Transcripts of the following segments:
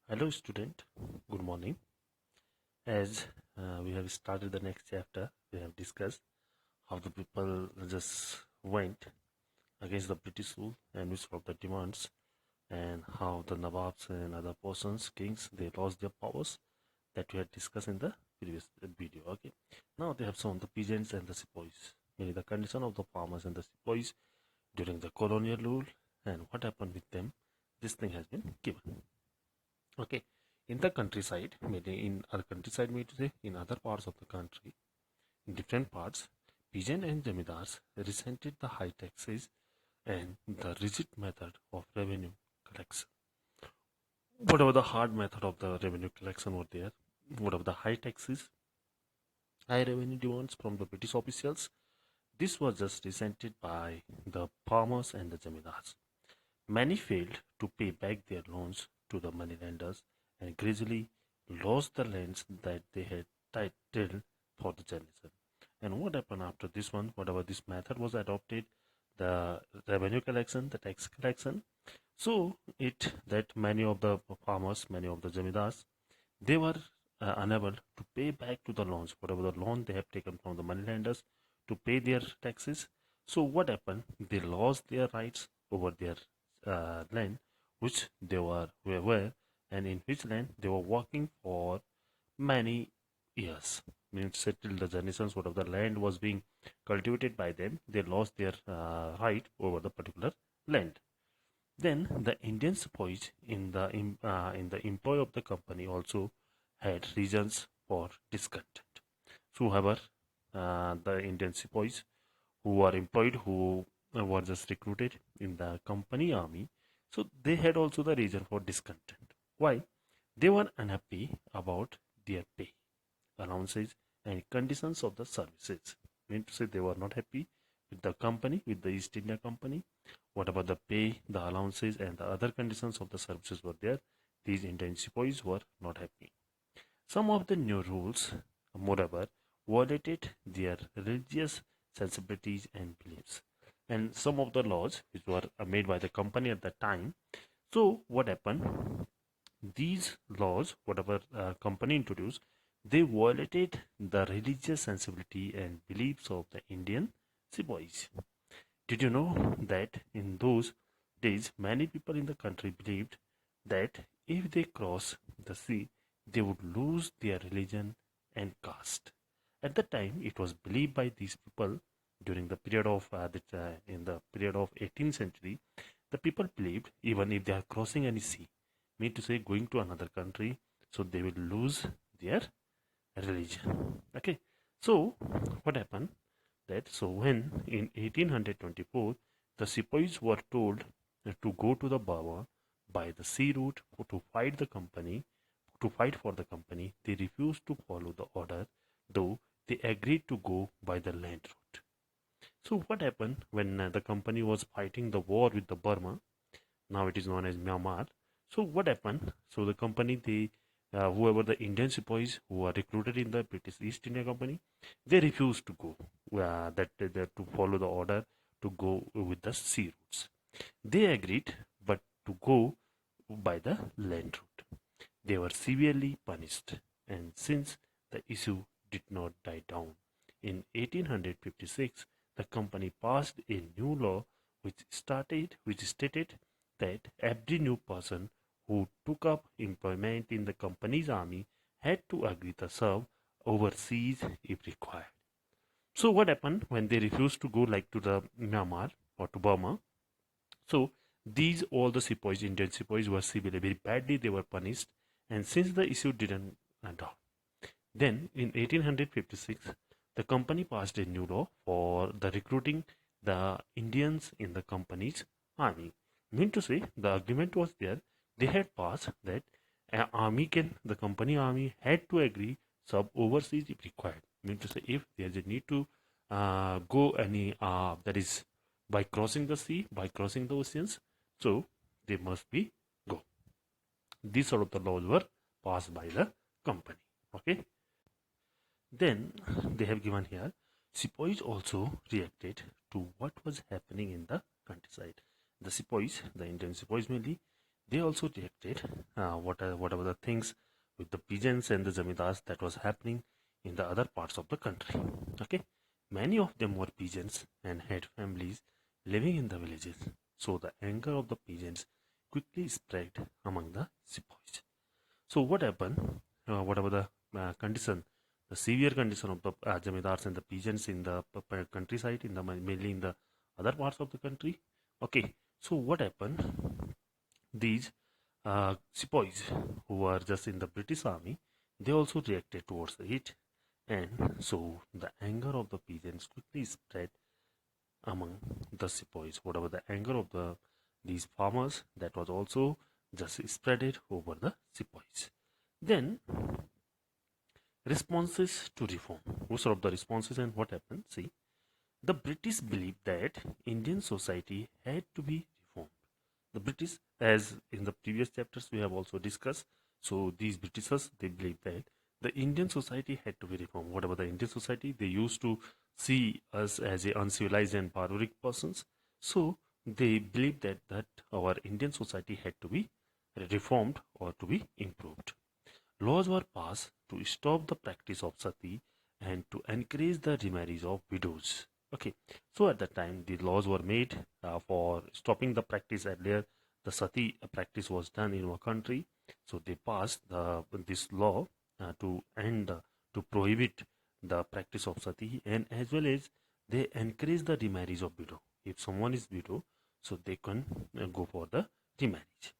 Hello student, good morning. As we have started the next chapter, we have discussed how the people just went against the British rule and which of the demands, and how the Nawabs and other persons, kings, they lost their powers that we had discussed in the previous video. Okay, now they have shown the peasants and the sepoys, meaning the condition of the farmers and the sepoys during the colonial rule and what happened with them. This thing has been given. Okay, in the countryside, maybe in our countryside, maybe to say in other parts of the country, in different parts, peasant and zamindars resented the high taxes and the rigid method of revenue collection. Whatever the hard method of the revenue collection were there, whatever the high taxes, high revenue demands from the British officials, this was just resented by the farmers and the zamindars. Many failed to pay back their loans to the moneylenders and gradually lost the lands that they had titled for the generation. And what happened after this one, whatever this method was adopted, the revenue collection, the tax collection, so it that many of the farmers, many of the zamindars, they were unable to pay back to the loans, whatever the loan they have taken from the moneylenders to pay their taxes. So what happened? They lost their rights over their land which they were and in which land they were working for many years, means settled the generations. Whatever the land was being cultivated by them, they lost their right over the particular land. Then the Indian sepoys in the employ of the company also had reasons for discontent. So however, the Indian sepoys who were employed, who were just recruited in the company army, so they had also the reason for discontent. Why? They were unhappy about their pay, allowances, and conditions of the services. I mean to say, they were not happy with the company, with the East India Company. Whatever the pay, the allowances, and the other conditions of the services were there, these Indian sepoys were not happy. Some of the new rules, moreover, violated their religious sensibilities and beliefs. And some of the laws which were made by the company at that time. So what happened? These laws, whatever company introduced, they violated the religious sensibility and beliefs of the Indian sepoys. Did you know that in those days, many people in the country believed that if they cross the sea, they would lose their religion and caste. At the time, it was believed by these people during the period of in the period of 18th century, the people believed even if they are crossing any sea, mean to say going to another country, so they will lose their religion. Okay, so what happened? That so when in 1824 the sepoys were told to go to the Burma by the sea route to fight the company, to fight for the company, they refused to follow the order, though they agreed to go by the land route. So what happened when the company was fighting the war with the Burma? Now it is known as Myanmar. So what happened? So the company, they whoever the Indian sepoys who were recruited in the British East India Company, they refused to go to follow the order to go with the sea routes. They agreed, but to go by the land route. They were severely punished, and since the issue did not die down, in 1856 the company passed a new law which stated that every new person who took up employment in the company's army had to agree to serve overseas if required. So what happened when they refused to go like to the Myanmar or to Burma? So these all the sepoys, Indian sepoys, were severely, very badly they were punished, and since the issue didn't down, then in 1856 the company passed a new law for the recruiting the Indians in the company's army. Mean to say, the agreement was there. They had passed that the company army had to agree sub overseas if required. Mean to say, if there is a need to go any that is by crossing the sea, by crossing the oceans, so they must be go. These sort of the laws were passed by the company. Okay. Then they have given here, sepoys also reacted to what was happening in the countryside. The sepoys, the Indian sepoys mainly, they also reacted whatever the things with the peasants and the zamindars that was happening in the other parts of the country. Okay, many of them were peasants and had families living in the villages, so the anger of the peasants quickly spread among the sepoys. So what happened? Whatever the condition, the severe condition of the zamindars and the peasants in the countryside, in the mainly in the other parts of the country. Okay, so what happened? These sepoys who were just in the British army, they also reacted towards it, and so the anger of the peasants quickly spread among the sepoys. Whatever the anger of these farmers, that was also just spreaded over the sepoys. Then responses to reform. Most of the responses, and what happened? See, the British believed that Indian society had to be reformed. The British, as in the previous chapters we have also discussed, so these Britishers, they believed that the Indian society had to be reformed. Whatever the Indian society, they used to see us as a uncivilized and barbaric persons. So they believed that our Indian society had to be reformed or to be improved. Laws were passed to stop the practice of sati and to encourage the remarriage of widows. Okay, so at that time the laws were made for stopping the practice. Earlier, the sati practice was done in our country, so they passed this law to end to prohibit the practice of sati, and as well as they encourage the remarriage of widow. If someone is widow, so they can go for the remarriage.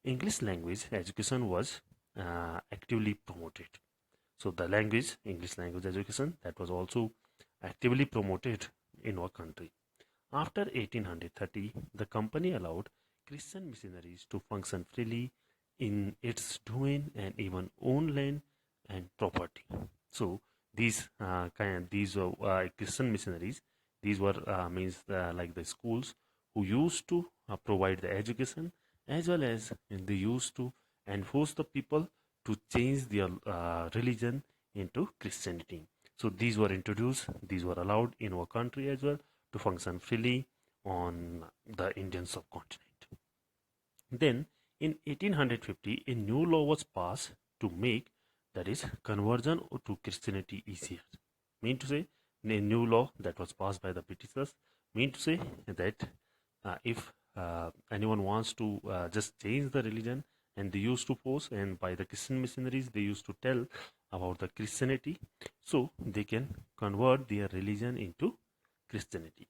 English language education was actively promoted. So the language, English language education, that was also actively promoted in our country. After 1830, the company allowed Christian missionaries to function freely in its domain and even own land and property. So these Christian missionaries, these were means like the schools who used to provide the education, as well as they used to enforce the people to change their religion into Christianity. So these were introduced, these were allowed in our country as well to function freely on the Indian subcontinent. Then in 1850, a new law was passed to make, that is, conversion to Christianity easier. Mean to say, a new law that was passed by the Britishers, mean to say that if anyone wants to just change the religion, and they used to force, and by the Christian missionaries they used to tell about the Christianity, so they can convert their religion into Christianity.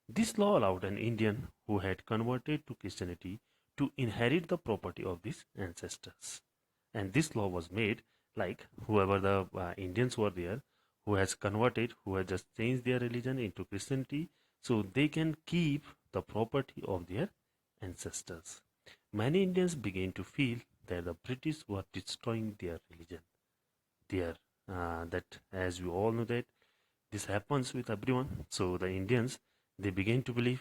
This law allowed an Indian who had converted to Christianity to inherit the property of his ancestors. And this law was made like whoever the Indians were there who has converted, who has just changed their religion into Christianity, so they can keep the property of their ancestors. Many Indians began to feel that the British were destroying their religion. Their that, as we all know, that this happens with everyone. So the Indians, they begin to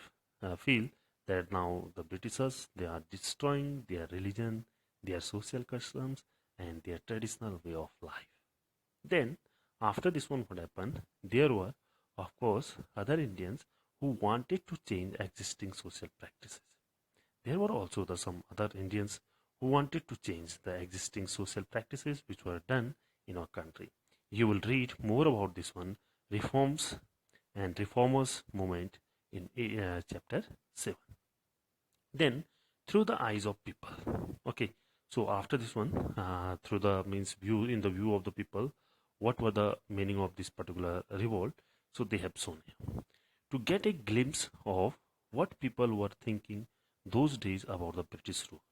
feel that now the Britishers, they are destroying their religion, their social customs, and their traditional way of life. Then, after this one, what happened? There were, of course, other Indians who wanted to change existing social practices. There were also some other Indians who wanted to change the existing social practices which were done in our country. You will read more about this one, reforms and reformers movement, in chapter 7. Then, through the eyes of people. Okay, so after this one, through the means view, in the view of the people, what were the meaning of this particular revolt? So they have shown here. To get a glimpse of what people were thinking those days about the British rule.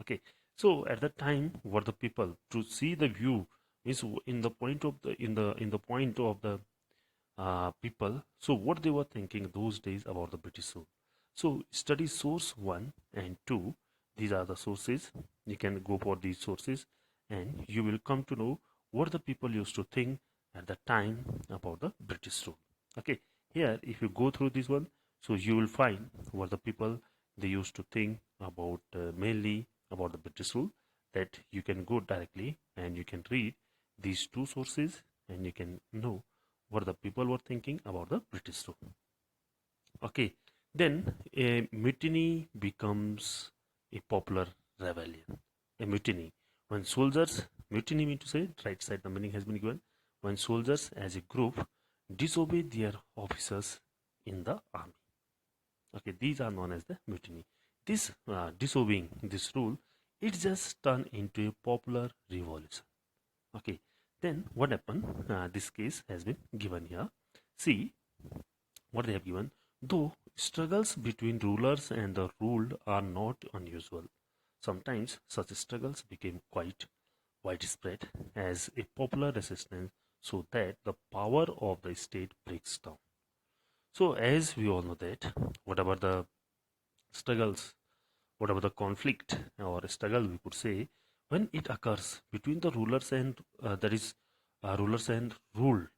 Okay, so at that time, what the people, to see the view is in the point of the point of the people. So what they were thinking those days about the British rule. So study source 1 and 2. These are the sources. You can go for these sources and you will come to know what the people used to think at the time about the British rule. Okay, here if you go through this one, so you will find what the people they used to think about mainly about the British rule, that you can go directly and you can read these two sources and you can know what the people were thinking about the British rule. Okay, then a mutiny becomes a popular rebellion, a mutiny. When soldiers, mutiny mean to say, right side the meaning has been given, when soldiers as a group disobey their officers in the army. Okay, these are known as the mutiny. This disobeying this rule, it just turned into a popular revolution. Okay, then what happened? This case has been given here. See what they have given. Though struggles between rulers and the ruled are not unusual, sometimes such struggles became quite widespread as a popular resistance so that the power of the state breaks down. So as we all know that whatever the struggles, whatever the conflict or struggle we could say, when it occurs between the rulers and that is rulers and ruled,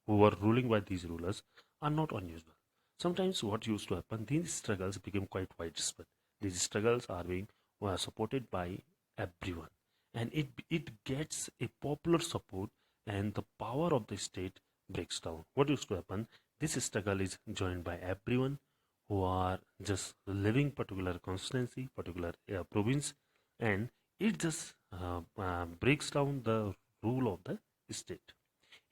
who were ruling by these rulers, are not unusual. Sometimes what used to happen, these struggles became quite widespread. These struggles are being supported by everyone, and it gets a popular support, and the power of the state breaks down. What used to happen? This struggle is joined by everyone who are just living particular constituency, particular province, and it just breaks down the rule of the state.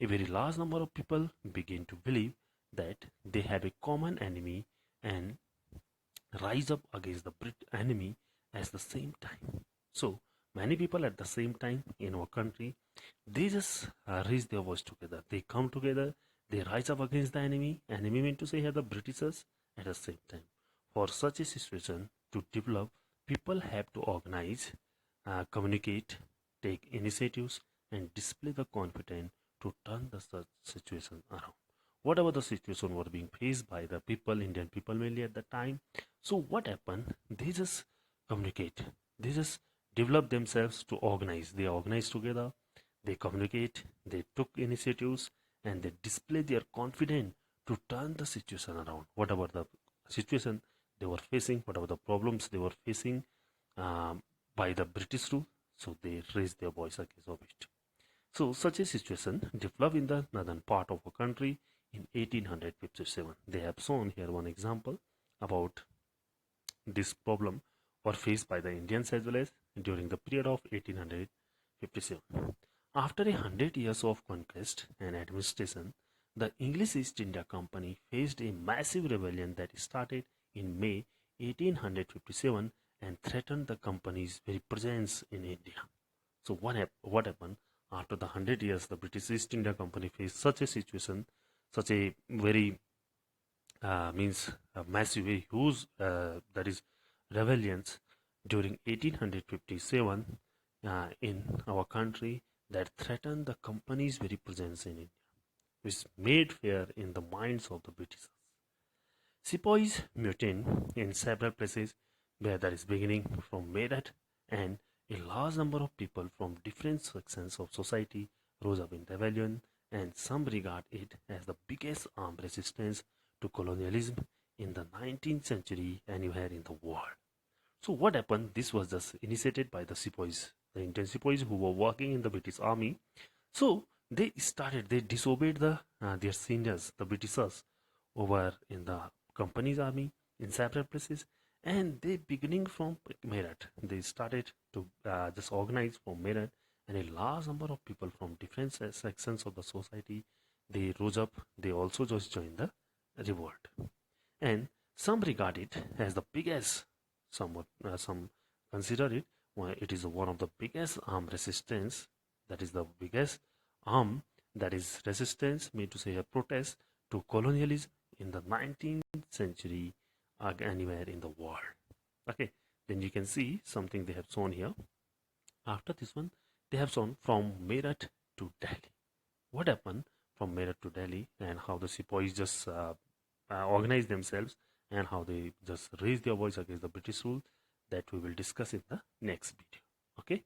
A very large number of people begin to believe that they have a common enemy and rise up against the enemy at the same time. So many people at the same time in our country, they just raise their voice together. They come together, they rise up against the enemy. Enemy meant to say here the Britishers at the same time. For such a situation to develop, people have to organize, communicate, take initiatives, and display the confidence to turn the such situation around. Whatever the situation were being faced by the people, Indian people mainly at the time. So what happened? They just communicate. They just develop themselves to organize. They organize together. They communicate. They took initiatives and they display their confidence to turn the situation around. Whatever the situation they were facing, whatever the problems they were facing by the British rule, so they raised their voice against of it. So such a situation developed in the northern part of our country in 1857. They have shown here one example about this problem were faced by the Indians as well as during the period of 1857. After 100 years of conquest and administration, the English East India Company faced a massive rebellion that started in May 1857 and threatened the company's very presence in India. So what happened? After the 100 years, the British East India Company faced such a situation, such a very means a massive, a huge that is rebellions during 1857 in our country that threatened the company's very presence in India, which made fear in the minds of the Britishers. Sepoys mutinied in several places where that is beginning from Meerut, and a large number of people from different sections of society rose up in rebellion, and some regard it as the biggest armed resistance to colonialism in the 19th century anywhere in the world. So what happened? This was just initiated by the sepoys, the Indian sepoys who were working in the British army. So they disobeyed their seniors, the Britishers, over in the company's army in several places, and they beginning from Meerut, they started to just organize from Meerut, and a large number of people from different sections of the society, they rose up. They also just joined the revolt, and some regard it as the biggest. Some consider it. It is one of the biggest armed resistance. That is the biggest arm that is resistance, mean to say a protest to colonialism in the 19th century anywhere in the world. Okay, then you can see something they have shown here. After this one, they have shown from Meerut to Delhi. What happened from Meerut to Delhi, and how the sepoys just organize themselves, and how they just raise their voice against the British rule, that we will discuss in the next video. Okay.